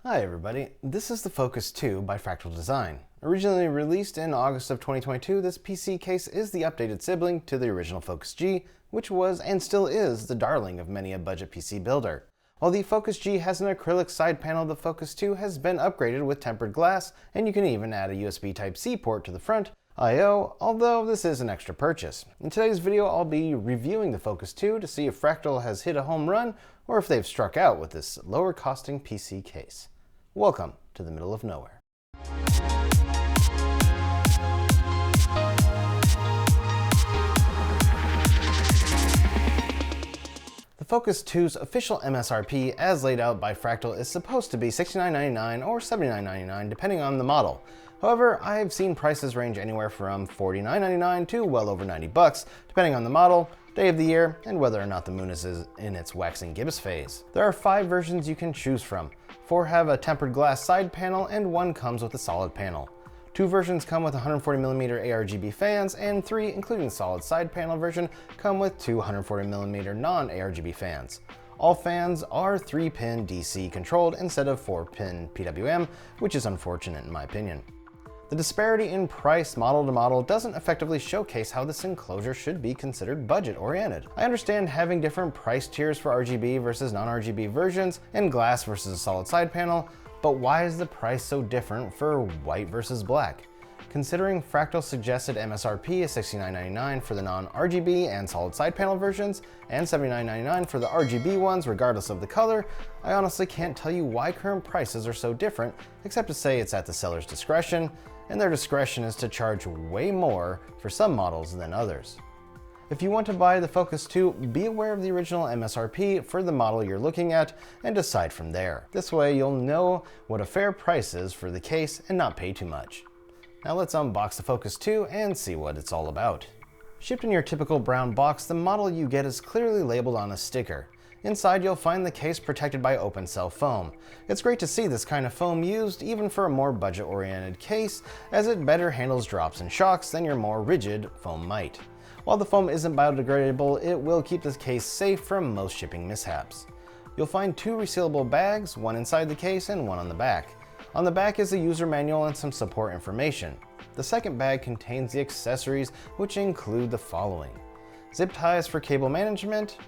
Hi everybody, this is the Focus 2 by Fractal Design. Originally released in August of 2022, this PC case is the updated sibling to the original Focus G, which was and still is the darling of many a budget PC builder. While the Focus G has an acrylic side panel, the Focus 2 has been upgraded with tempered glass, and you can even add a USB Type-C port to the front, I/O, although this is an extra purchase. In today's video, I'll be reviewing the Focus 2 to see if Fractal has hit a home run or if they've struck out with this lower costing PC case. Welcome to the middle of nowhere. The Focus 2's official MSRP, as laid out by Fractal, is supposed to be $69.99 or $79.99 depending on the model. However, I've seen prices range anywhere from $49.99 to well over $90, depending on the model, day of the year, and whether or not the moon is in its waxing gibbous phase. There are 5 versions you can choose from. 4 have a tempered glass side panel and 1 comes with a solid panel. 2 versions come with 140mm ARGB fans, and 3, including the solid side panel version, come with 2 140mm non-ARGB fans. All fans are 3-pin DC controlled instead of 4-pin PWM, which is unfortunate in my opinion. The disparity in price model to model doesn't effectively showcase how this enclosure should be considered budget-oriented. I understand having different price tiers for RGB versus non-RGB versions and glass versus a solid side panel, but why is the price so different for white versus black? Considering Fractal's suggested MSRP is $69.99 for the non-RGB and solid side panel versions, and $79.99 for the RGB ones regardless of the color, I honestly can't tell you why current prices are so different, except to say it's at the seller's discretion, and their discretion is to charge way more for some models than others. If you want to buy the Focus 2, be aware of the original MSRP for the model you're looking at and decide from there. This way you'll know what a fair price is for the case and not pay too much. Now let's unbox the Focus 2 and see what it's all about. Shipped in your typical brown box, the model you get is clearly labeled on a sticker. Inside you'll find the case protected by open cell foam. It's great to see this kind of foam used even for a more budget-oriented case, as it better handles drops and shocks than your more rigid foam might. While the foam isn't biodegradable, it will keep the case safe from most shipping mishaps. You'll find 2 resealable bags, one inside the case and one on the back. On the back is a user manual and some support information. The second bag contains the accessories, which include the following: zip ties for cable management,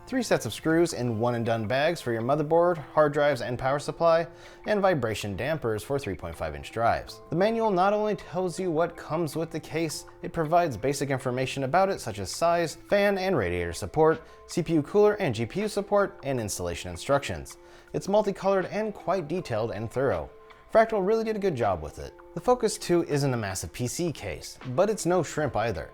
3 sets of screws in one-and-done bags for your motherboard, hard drives, and power supply, and vibration dampers for 3.5-inch drives. The manual not only tells you what comes with the case, it provides basic information about it such as size, fan and radiator support, CPU cooler and GPU support, and installation instructions. It's multicolored and quite detailed and thorough. Fractal really did a good job with it. The Focus 2 isn't a massive PC case, but it's no shrimp either.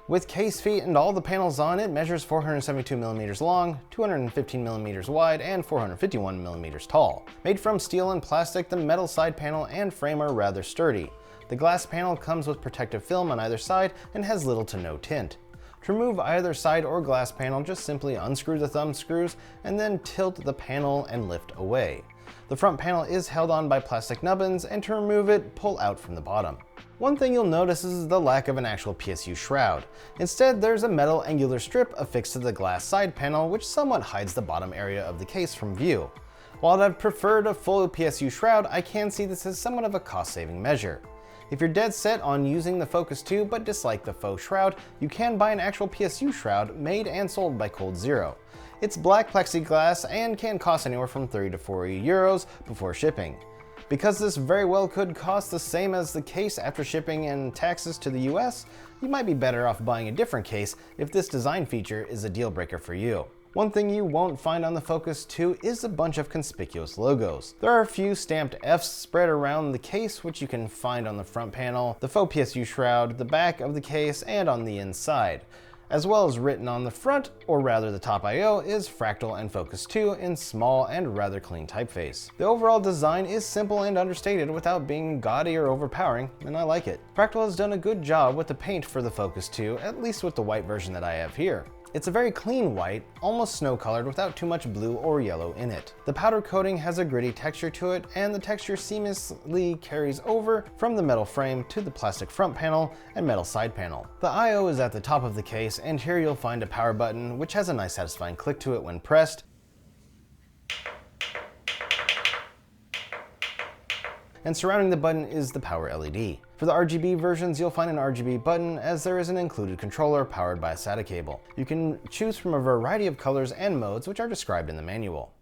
With case feet and all the panels on it, measures 472mm long, 215mm wide, and 451mm tall. Made from steel and plastic, the metal side panel and frame are rather sturdy. The glass panel comes with protective film on either side and has little to no tint. To remove either side or glass panel, just simply unscrew the thumb screws and then tilt the panel and lift away. The front panel is held on by plastic nubbins, and to remove it, pull out from the bottom. One thing you'll notice is the lack of an actual PSU shroud. Instead, there's a metal angular strip affixed to the glass side panel, which somewhat hides the bottom area of the case from view. While I'd preferred a full PSU shroud, I can see this as somewhat of a cost-saving measure. If you're dead set on using the Focus 2 but dislike the faux shroud, you can buy an actual PSU shroud made and sold by 𝐂𝐨𝐿. It's black plexiglass and can cost anywhere from 30 to 40 euros before shipping. Because this very well could cost the same as the case after shipping and taxes to the US, you might be better off buying a different case if this design feature is a deal breaker for you. One thing you won't find on the Focus 2 is a bunch of conspicuous logos. There are a few stamped Fs spread around the case, which you can find on the front panel, the faux PSU shroud, the back of the case, and on the inside. As well as written on the front, or rather the top I/O, is Fractal and Focus 2 in small and rather clean typeface. The overall design is simple and understated without being gaudy or overpowering, and I like it. Fractal has done a good job with the paint for the Focus 2, at least with the white version that I have here. It's a very clean white, almost snow-colored without too much blue or yellow in it. The powder coating has a gritty texture to it, and the texture seamlessly carries over from the metal frame to the plastic front panel and metal side panel. The I/O is at the top of the case, and here you'll find a power button which has a nice satisfying click to it when pressed. and surrounding the button is the power LED. For the RGB versions, you'll find an RGB button as there is an included controller powered by a SATA cable. You can choose from a variety of colors and modes which are described in the manual.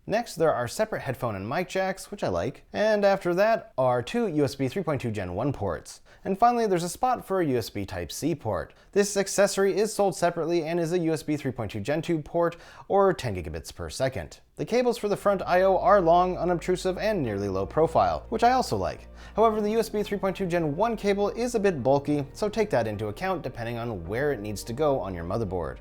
Next, there are separate headphone and mic jacks, which I like, and after that are two USB 3.2 Gen 1 ports. And finally, there's a spot for a USB Type-C port. This accessory is sold separately and is a USB 3.2 Gen 2 port, or 10 gigabits per second. The cables for the front I/O are long, unobtrusive, and nearly low profile, which I also like. However, the USB 3.2 Gen 1 cable is a bit bulky, so take that into account depending on where it needs to go on your motherboard.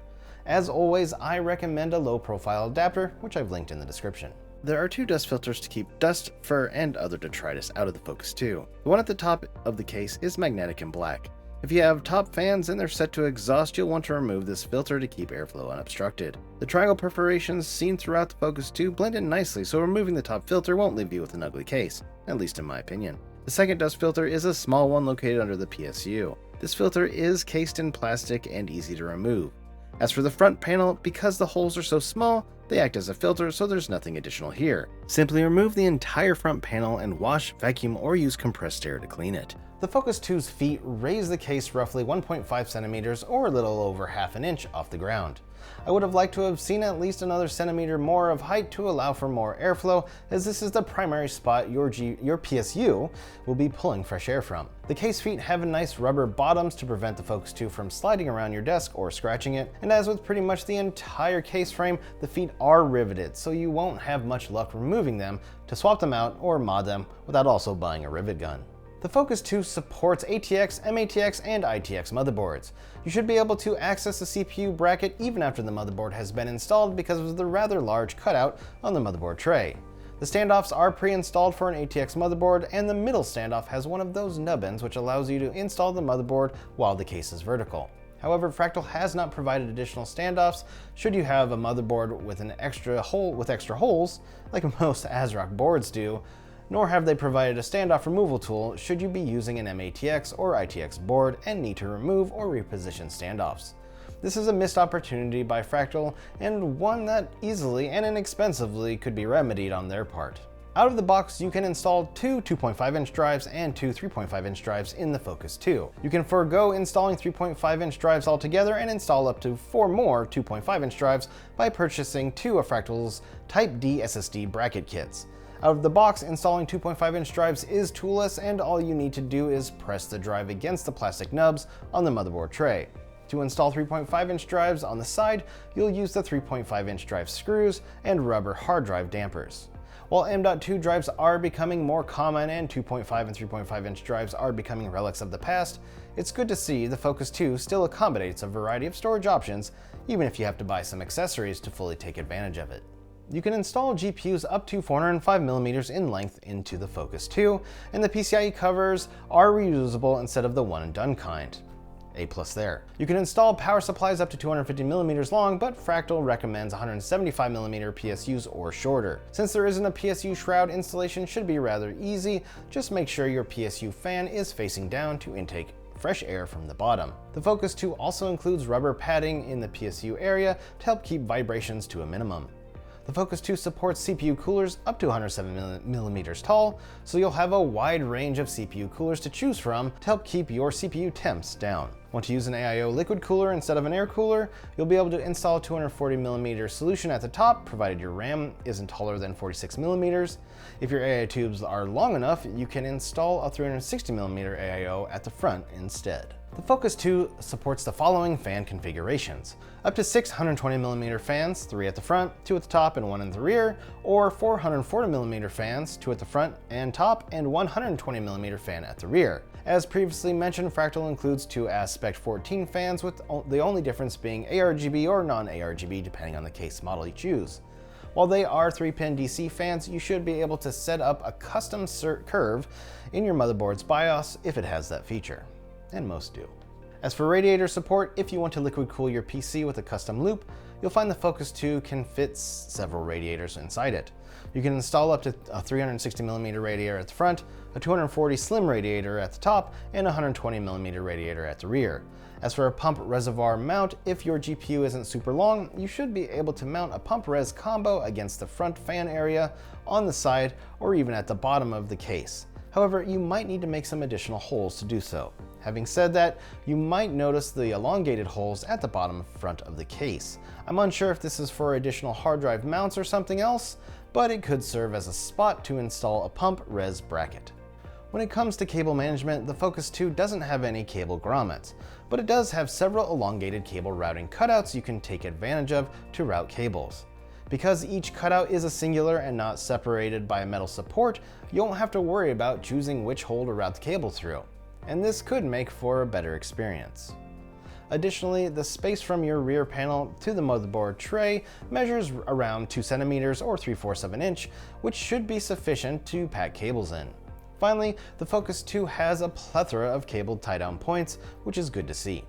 As always, I recommend a low-profile adapter, which I've linked in the description. There are two dust filters to keep dust, fur, and other detritus out of the Focus 2. The one at the top of the case is magnetic and black. If you have top fans and they're set to exhaust, you'll want to remove this filter to keep airflow unobstructed. The triangle perforations seen throughout the Focus 2 blend in nicely, so removing the top filter won't leave you with an ugly case, at least in my opinion. The second dust filter is a small one located under the PSU. This filter is cased in plastic and easy to remove. As for the front panel, because the holes are so small, they act as a filter, so there's nothing additional here. Simply remove the entire front panel and wash, vacuum, or use compressed air to clean it. The Focus 2's feet raise the case roughly 1.5 centimeters or a little over half an inch off the ground. I would have liked to have seen at least another centimeter more of height to allow for more airflow, as this is the primary spot your PSU will be pulling fresh air from. The case feet have nice rubber bottoms to prevent the Focus 2 from sliding around your desk or scratching it, and as with pretty much the entire case frame, the feet are riveted, so you won't have much luck removing them to swap them out or mod them without also buying a rivet gun. The Focus 2 supports ATX, MATX, and ITX motherboards. You should be able to access the CPU bracket even after the motherboard has been installed because of the rather large cutout on the motherboard tray. The standoffs are pre-installed for an ATX motherboard, and the middle standoff has one of those nubbins which allows you to install the motherboard while the case is vertical. However, Fractal has not provided additional standoffs should you have a motherboard with extra holes, like most ASRock boards do, nor have they provided a standoff removal tool should you be using an MATX or ITX board and need to remove or reposition standoffs. This is a missed opportunity by Fractal, and one that easily and inexpensively could be remedied on their part. Out of the box, you can install two 2.5-inch drives and two 3.5-inch drives in the Focus 2. You can forego installing 3.5-inch drives altogether and install up to 4 more 2.5-inch drives by purchasing two of Fractal's Type D SSD bracket kits. Out of the box, installing 2.5-inch drives is toolless, and all you need to do is press the drive against the plastic nubs on the motherboard tray. To install 3.5-inch drives on the side, you'll use the 3.5-inch drive screws and rubber hard drive dampers. While M.2 drives are becoming more common and 2.5 and 3.5-inch drives are becoming relics of the past, it's good to see the Focus 2 still accommodates a variety of storage options, even if you have to buy some accessories to fully take advantage of it. You can install GPUs up to 405mm in length into the Focus 2, and the PCIe covers are reusable instead of the one-and-done kind. A+ there. You can install power supplies up to 250mm long, but Fractal recommends 175mm PSUs or shorter. Since there isn't a PSU Shroud, installation should be rather easy. Just make sure your PSU fan is facing down to intake fresh air from the bottom. The Focus 2 also includes rubber padding in the PSU area to help keep vibrations to a minimum. The Focus 2 supports CPU coolers up to 107mm tall, so you'll have a wide range of CPU coolers to choose from to help keep your CPU temps down. Want to use an AIO liquid cooler instead of an air cooler? You'll be able to install a 240mm solution at the top, provided your RAM isn't taller than 46mm. If your AIO tubes are long enough, you can install a 360mm AIO at the front instead. The Focus 2 supports the following fan configurations: up to 6 120mm fans, 3 at the front, 2 at the top, and 1 in the rear, or 4 140mm fans, 2 at the front and top, and 1 120mm fan at the rear. As previously mentioned, Fractal includes two Aspect 14 fans, with the only difference being ARGB or non-ARGB depending on the case model you choose. While they are 3-pin DC fans, you should be able to set up a custom curve in your motherboard's BIOS if it has that feature, and most do. As for radiator support, if you want to liquid cool your PC with a custom loop, you'll find the Focus 2 can fit several radiators inside it. You can install up to a 360mm radiator at the front, a 240 slim radiator at the top, and a 120mm radiator at the rear. As for a pump reservoir mount, if your GPU isn't super long, you should be able to mount a pump res combo against the front fan area, on the side, or even at the bottom of the case. However, you might need to make some additional holes to do so. Having said that, you might notice the elongated holes at the bottom front of the case. I'm unsure if this is for additional hard drive mounts or something else, but it could serve as a spot to install a pump res bracket. When it comes to cable management, the Focus 2 doesn't have any cable grommets, but it does have several elongated cable routing cutouts you can take advantage of to route cables. Because each cutout is a singular and not separated by a metal support, you won't have to worry about choosing which hole to route the cable through, and this could make for a better experience. Additionally, the space from your rear panel to the motherboard tray measures around 2 centimeters or 3/4 of an inch, which should be sufficient to pack cables in. Finally, the Focus 2 has a plethora of cable tie-down points, which is good to see.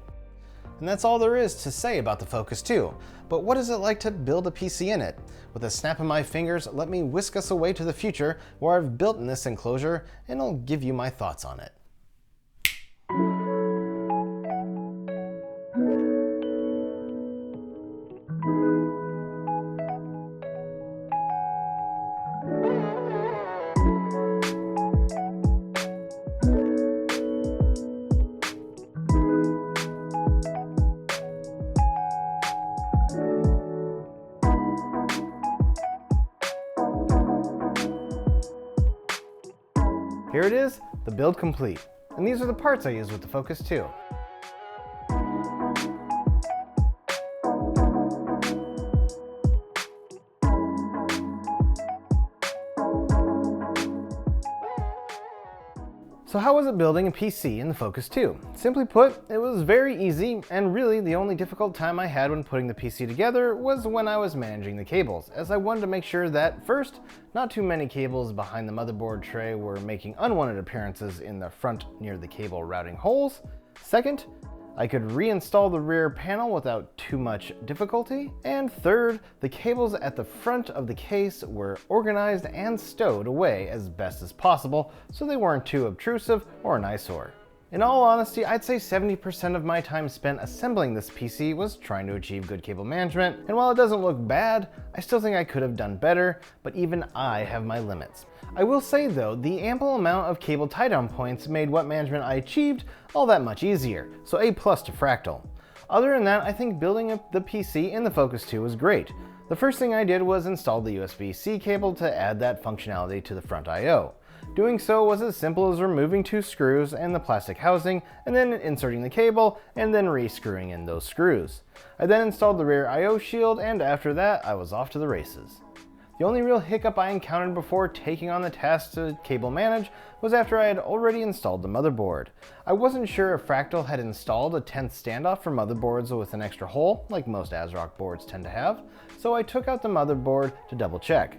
And that's all there is to say about the Focus 2, but what is it like to build a PC in it? With a snap of my fingers, let me whisk us away to the future where I've built in this enclosure, and I'll give you my thoughts on it. Here it is, the build complete. And these are the parts I used with the Focus 2. So how was it building a PC in the Focus 2? Simply put, it was very easy, and really the only difficult time I had when putting the PC together was when I was managing the cables, as I wanted to make sure that, first, not too many cables behind the motherboard tray were making unwanted appearances in the front near the cable routing holes. Second, I could reinstall the rear panel without too much difficulty. And third, the cables at the front of the case were organized and stowed away as best as possible so they weren't too obtrusive or an eyesore. In all honesty, I'd say 70% of my time spent assembling this PC was trying to achieve good cable management, and while it doesn't look bad, I still think I could have done better, but even I have my limits. I will say though, the ample amount of cable tie-down points made what management I achieved all that much easier, so A+ to Fractal. Other than that, I think building up the PC in the Focus 2 was great. The first thing I did was install the USB-C cable to add that functionality to the front I/O. Doing so was as simple as removing 2 screws and the plastic housing, and then inserting the cable, and then re-screwing in those screws. I then installed the rear I/O shield, and after that, I was off to the races. The only real hiccup I encountered before taking on the task to cable manage was after I had already installed the motherboard. I wasn't sure if Fractal had installed a 10th standoff for motherboards with an extra hole, like most ASRock boards tend to have, so I took out the motherboard to double check.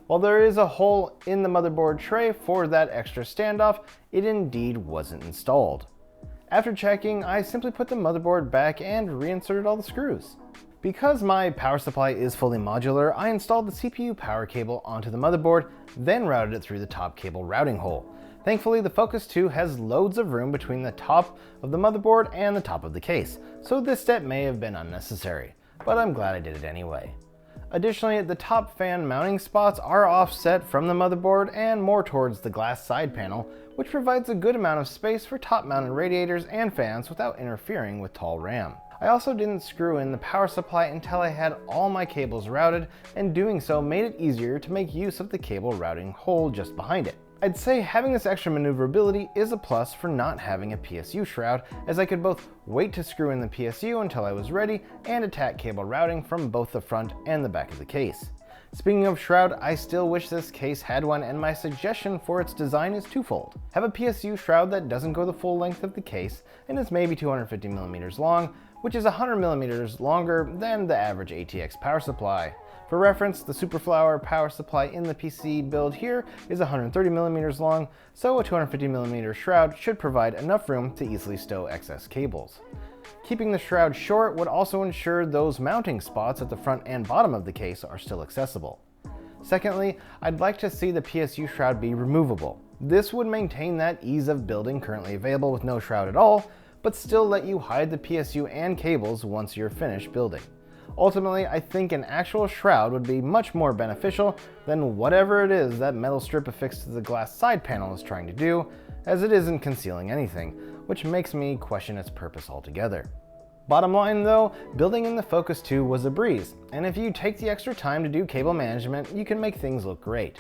While there is a hole in the motherboard tray for that extra standoff, it indeed wasn't installed. After checking, I simply put the motherboard back and reinserted all the screws. Because my power supply is fully modular, I installed the CPU power cable onto the motherboard, then routed it through the top cable routing hole. Thankfully, the Focus 2 has loads of room between the top of the motherboard and the top of the case, so this step may have been unnecessary, but I'm glad I did it anyway. Additionally, the top fan mounting spots are offset from the motherboard and more towards the glass side panel, which provides a good amount of space for top mounted radiators and fans without interfering with tall RAM. I also didn't screw in the power supply until I had all my cables routed, and doing so made it easier to make use of the cable routing hole just behind it. I'd say having this extra maneuverability is a plus for not having a PSU shroud, as I could both wait to screw in the PSU until I was ready and attack cable routing from both the front and the back of the case. Speaking of shroud, I still wish this case had one, and my suggestion for its design is twofold. Have a PSU shroud that doesn't go the full length of the case and is maybe 250mm long, which is 100mm longer than the average ATX power supply. For reference, the Superflower power supply in the PC build here is 130mm long, so a 250mm shroud should provide enough room to easily stow excess cables. Keeping the shroud short would also ensure those mounting spots at the front and bottom of the case are still accessible. Secondly, I'd like to see the PSU shroud be removable. This would maintain that ease of building currently available with no shroud at all, but still let you hide the PSU and cables once you're finished building. Ultimately, I think an actual shroud would be much more beneficial than whatever it is that metal strip affixed to the glass side panel is trying to do, as it isn't concealing anything, which makes me question its purpose altogether. Bottom line though, building in the Focus 2 was a breeze, and if you take the extra time to do cable management, you can make things look great.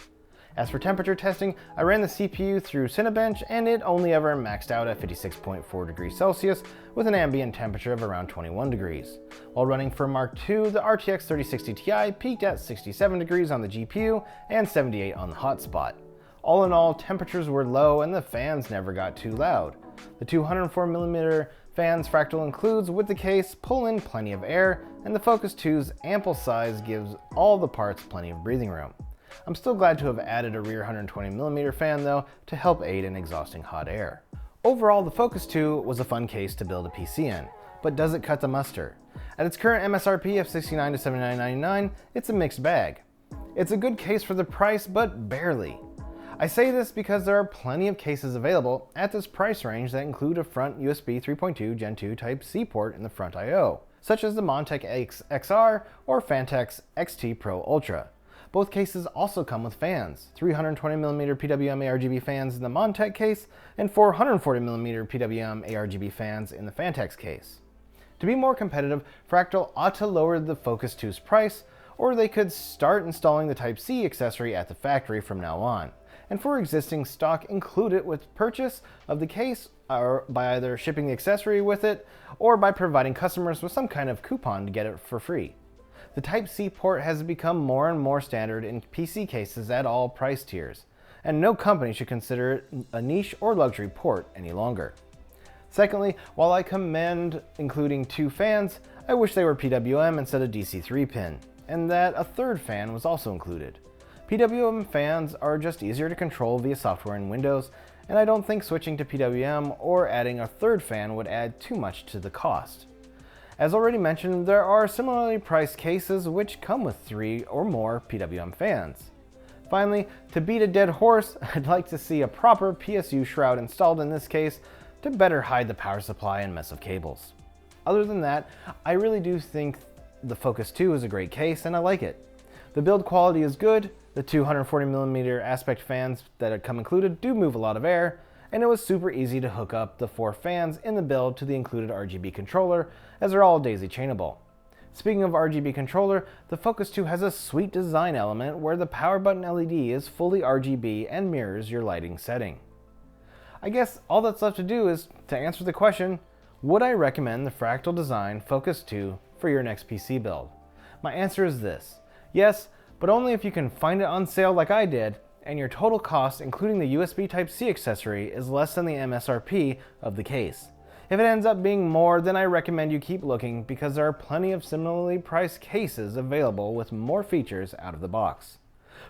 As for temperature testing, I ran the CPU through Cinebench and it only ever maxed out at 56.4 degrees Celsius with an ambient temperature of around 21 degrees. While running for Mark II, the RTX 3060 Ti peaked at 67 degrees on the GPU and 78 on the hotspot. All in all, temperatures were low and the fans never got too loud. The 204mm fans Fractal includes with the case pull in plenty of air, and the Focus 2's ample size gives all the parts plenty of breathing room. I'm still glad to have added a rear 120mm fan though to help aid in exhausting hot air. Overall, the Focus 2 was a fun case to build a PC in, but does it cut the mustard? At its current MSRP of $69 to $79.99, it's a mixed bag. It's a good case for the price, but barely. I say this because there are plenty of cases available at this price range that include a front USB 3.2 Gen 2 Type-C port in the front I/O, such as the Montech XR or Phanteks XT Pro Ultra. Both cases also come with fans, 320mm PWM ARGB fans in the Montech case and 440mm PWM ARGB fans in the Phanteks case. To be more competitive, Fractal ought to lower the Focus 2's price, or they could start installing the Type-C accessory at the factory from now on, and for existing stock include it with purchase of the case, or by either shipping the accessory with it, or by providing customers with some kind of coupon to get it for free. The Type-C port has become more and more standard in PC cases at all price tiers, and no company should consider it a niche or luxury port any longer. Secondly, while I commend including two fans, I wish they were PWM instead of DC3 pin, and that a third fan was also included. PWM fans are just easier to control via software in Windows, and I don't think switching to PWM or adding a third fan would add too much to the cost. As already mentioned, there are similarly priced cases which come with 3 or more PWM fans. Finally, to beat a dead horse, I'd like to see a proper PSU shroud installed in this case to better hide the power supply and mess of cables. Other than that, I really do think the Focus 2 is a great case and I like it. The build quality is good, the 240mm aspect fans that come included do move a lot of air, and it was super easy to hook up the 4 fans in the build to the included RGB controller, as they're all daisy chainable. Speaking of RGB controller, the Focus 2 has a sweet design element where the power button LED is fully RGB and mirrors your lighting setting. I guess all that's left to do is to answer the question, would I recommend the Fractal Design Focus 2 for your next PC build? My answer is this: yes, but only if you can find it on sale like I did, and your total cost, including the USB Type-C accessory, is less than the MSRP of the case. If it ends up being more, then I recommend you keep looking because there are plenty of similarly priced cases available with more features out of the box.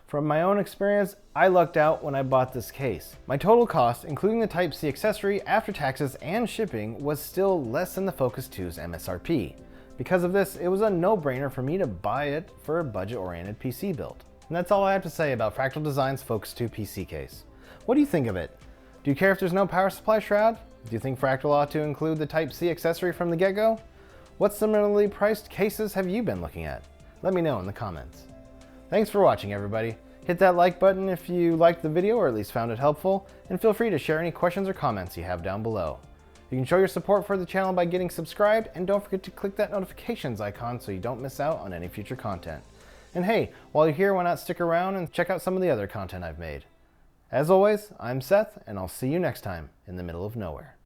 From my own experience, I lucked out when I bought this case. My total cost, including the Type-C accessory, after taxes and shipping, was still less than the Focus 2's MSRP. Because of this, it was a no-brainer for me to buy it for a budget-oriented PC build. And that's all I have to say about Fractal Design's Focus 2 PC case. What do you think of it? Do you care if there's no power supply shroud? Do you think Fractal ought to include the Type-C accessory from the get-go? What similarly priced cases have you been looking at? Let me know in the comments. Thanks for watching, everybody. Hit that like button if you liked the video or at least found it helpful, and feel free to share any questions or comments you have down below. You can show your support for the channel by getting subscribed, and don't forget to click that notifications icon so you don't miss out on any future content. And hey, while you're here, why not stick around and check out some of the other content I've made. As always, I'm Seth, and I'll see you next time in the middle of nowhere.